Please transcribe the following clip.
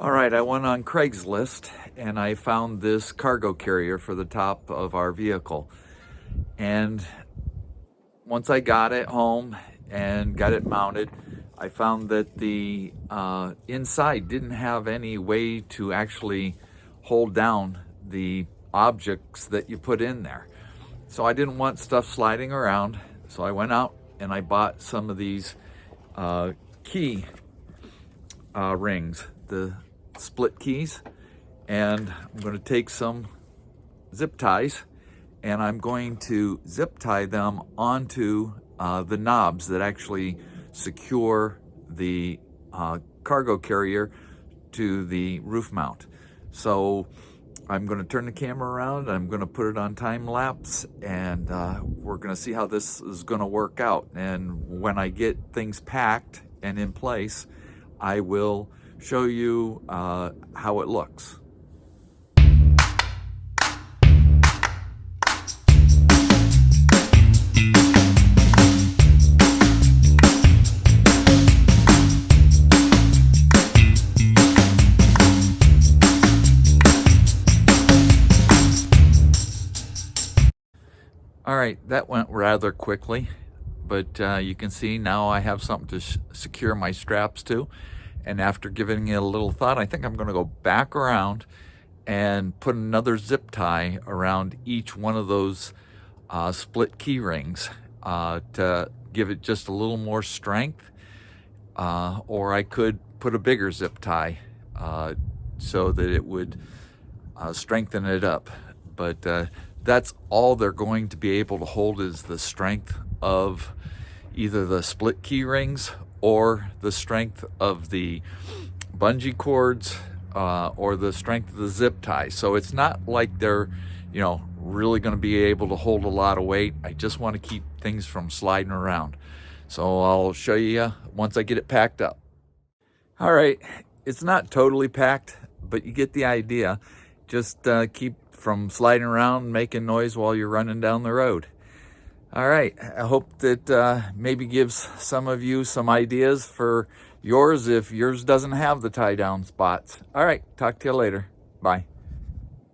All right, I went on Craigslist and I found this cargo carrier for the top of our vehicle. And once I got it home and got it mounted, I found that the inside didn't have any way to actually hold down the objects that you put in there. So I didn't want stuff sliding around. So I went out and I bought some of these key rings, the split keys, and I'm going to take some zip ties and I'm going to zip tie them onto the knobs that actually secure the cargo carrier to the roof mount. So I'm going to turn the camera around, I'm going to put it on time lapse, and we're going to see how this is going to work out. And when I get things packed and in place, I will show you how it looks. All right, that went rather quickly, but you can see now I have something to secure my straps to. And after giving it a little thought, I think I'm going to go back around and put another zip tie around each one of those split key rings to give it just a little more strength. Or I could put a bigger zip tie so that it would strengthen it up. But that's all they're going to be able to hold, is the strength of either the split key rings or the strength of the bungee cords or the strength of the zip tie. So it's not like they're, really going to be able to hold a lot of weight. I just want to keep things from sliding around. So I'll show you once I get it packed up. All right, it's not totally packed, but you get the idea. Just keep from sliding around, making noise while you're running down the road. All right, I hope that maybe gives some of you some ideas for yours if yours doesn't have the tie down spots. All right, talk to you later. Bye.